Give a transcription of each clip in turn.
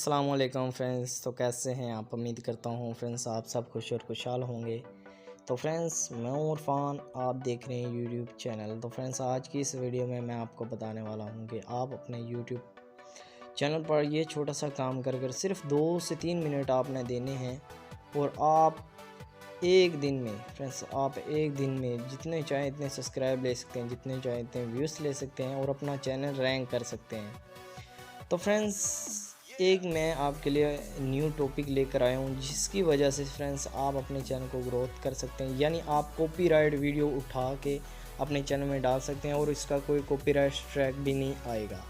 अस्सलाम वालेकुम फ्रेंड्स। तो कैसे हैं आप? उम्मीद करता हूँ फ्रेंड्स आप सब खुश और खुशहाल होंगे। तो फ्रेंड्स मैं हूँ इरफान, आप देख रहे हैं यूट्यूब चैनल। तो फ्रेंड्स आज की इस वीडियो में मैं आपको बताने वाला हूँ कि आप अपने यूट्यूब चैनल पर ये छोटा सा काम कर सिर्फ 2 से 3 मिनट आपने देने हैं और आप एक दिन में फ्रेंड्स आप एक दिन में जितने चाहें इतने सब्सक्राइब ले सकते हैं, जितने चाहें इतने व्यूज़ ले सकते हैं और अपना चैनल रैंक कर सकते हैं। तो फ्रेंड्स एक मैं आपके लिए न्यू टॉपिक लेकर आया हूँ जिसकी वजह से फ्रेंड्स आप अपने चैनल को ग्रोथ कर सकते हैं, यानी आप कॉपीराइट वीडियो उठा के अपने चैनल में डाल सकते हैं और इसका कोई कॉपीराइट स्ट्राइक भी नहीं आएगा।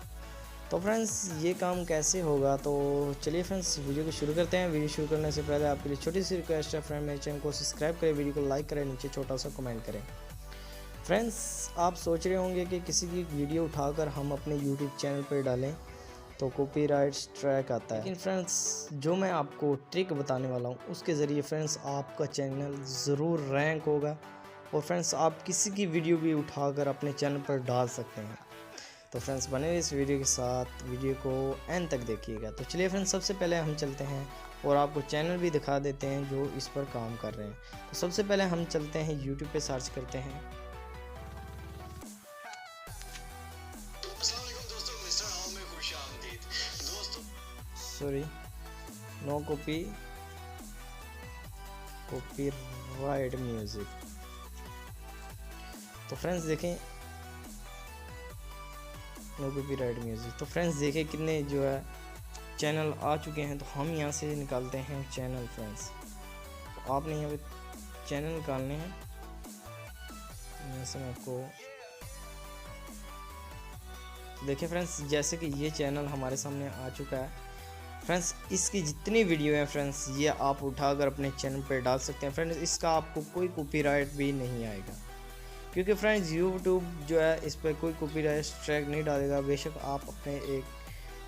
तो फ्रेंड्स ये काम कैसे होगा, तो चलिए फ्रेंड्स वीडियो को शुरू करते हैं। वीडियो शुरू करने से पहले आपके लिए छोटी सी रिक्वेस्ट है फ्रेंड, मेरे चैनल को सब्सक्राइब करें, वीडियो को लाइक करें, नीचे छोटा सा कमेंट करें। फ्रेंड्स आप सोच रहे होंगे कि किसी की वीडियो उठाकर हम अपने यूट्यूब चैनल पर डालें तो कॉपीराइट स्ट्राइक आता है, लेकिन फ्रेंड्स जो मैं आपको ट्रिक बताने वाला हूँ उसके ज़रिए फ्रेंड्स आपका चैनल ज़रूर रैंक होगा और फ्रेंड्स आप किसी की वीडियो भी उठाकर अपने चैनल पर डाल सकते हैं। तो फ्रेंड्स बने रहिए इस वीडियो के साथ, वीडियो को एंड तक देखिएगा। तो चलिए फ्रेंड्स सबसे पहले हम चलते हैं और आपको चैनल भी दिखा देते हैं जो इस पर काम कर रहे हैं। तो सबसे पहले हम चलते हैं यूट्यूब पे सर्च करते हैं। Sorry no copyright music. तो फ्रेंड्स देखें नो कॉपीराइट म्यूजिक। तो फ्रेंड्स देखें कितने जो है चैनल आ चुके हैं। तो हम यहाँ से निकालते हैं चैनल फ्रेंड्स। तो आपने यहाँ पे चैनल निकालने हैं। यहाँ से मैं आपको देखिए फ्रेंड्स जैसे कि ये चैनल हमारे सामने आ चुका है। फ्रेंड्स इसकी जितनी वीडियो है फ्रेंड्स ये आप उठाकर अपने चैनल पर डाल सकते हैं। फ्रेंड्स इसका आपको कोई कॉपीराइट भी नहीं आएगा, क्योंकि फ्रेंड्स यूट्यूब जो है इस पर कोई कॉपीराइट स्ट्राइक नहीं डालेगा। बेशक आप अपने एक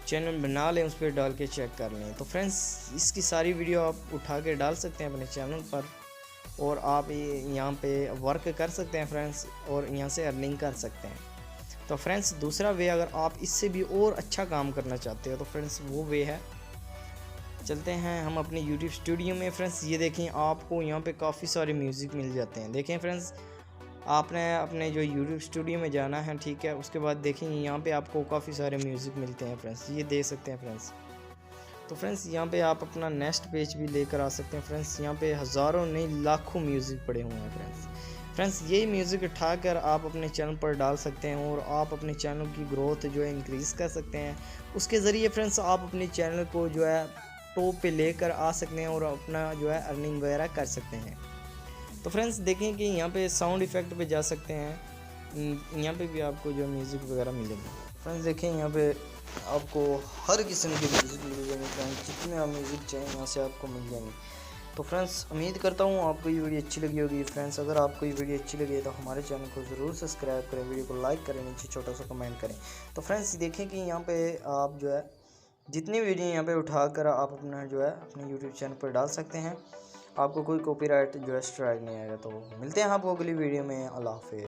चैनल बना लें, उस पर डाल के चेक कर लें। तो फ्रेंड्स इसकी सारी वीडियो आप उठा के डाल सकते हैं अपने चैनल पर और आप यहाँ पे वर्क कर सकते हैं फ्रेंड्स और यहाँ से अर्निंग कर सकते हैं। तो फ्रेंड्स दूसरा वे, अगर आप इससे भी और अच्छा काम करना चाहते हो तो फ्रेंड्स वो वे है, चलते हैं हम अपने YouTube स्टूडियो में। फ्रेंड्स ये देखें आपको यहाँ पे काफ़ी सारे म्यूज़िक मिल जाते हैं। देखें फ्रेंड्स आपने अपने जो YouTube स्टूडियो में जाना है, ठीक है, उसके बाद देखें यहाँ पे आपको काफ़ी सारे म्यूज़िक मिलते हैं फ्रेंड्स, ये देख सकते हैं फ्रेंड्स। तो फ्रेंड्स यहाँ पे आप अपना नेक्स्ट पेज भी लेकर आ सकते हैं। फ्रेंड्स यहाँ पे हज़ारों नहीं लाखों म्यूज़िक पड़े हुए हैं फ्रेंड्स यही म्यूज़िक उठाकर आप अपने चैनल पर डाल सकते हैं और आप अपने चैनल की ग्रोथ जो है इंक्रीज़ कर सकते हैं। उसके ज़रिए फ्रेंड्स आप अपने चैनल को जो है टॉप पे लेकर आ सकते हैं और अपना जो है अर्निंग वगैरह कर सकते हैं। तो फ्रेंड्स देखें कि यहाँ पे साउंड इफ़ेक्ट पे जा सकते हैं, यहाँ पे भी आपको जो म्यूज़िक वगैरह मिलेगा। फ्रेंड्स देखें यहाँ पे आपको हर किस्म के म्यूज़िक मिल जाएंगे फ्रेंड्स, जितने आप म्यूज़िक चाहिए यहाँ से आपको मिल जाएंगे। तो फ्रेंड्स उम्मीद करता हूँ आपको ये वीडियो अच्छी लगी होगी। फ्रेंड्स अगर आपको ये वीडियो अच्छी लगी है तो हमारे चैनल को ज़रूर सब्सक्राइब करें, वीडियो को लाइक करें, नीचे छोटा सा कमेंट करें। तो फ्रेंड्स देखें कि यहाँ पे आप जो है जितनी वीडियो यहाँ पे उठाकर आप अपना जो है अपने यूट्यूब चैनल पर डाल सकते हैं, आपको कोई कॉपीराइट जो है स्ट्राइक नहीं आएगा। तो मिलते हैं आपको अगली वीडियो में। अल्लाह हाफ़िज़।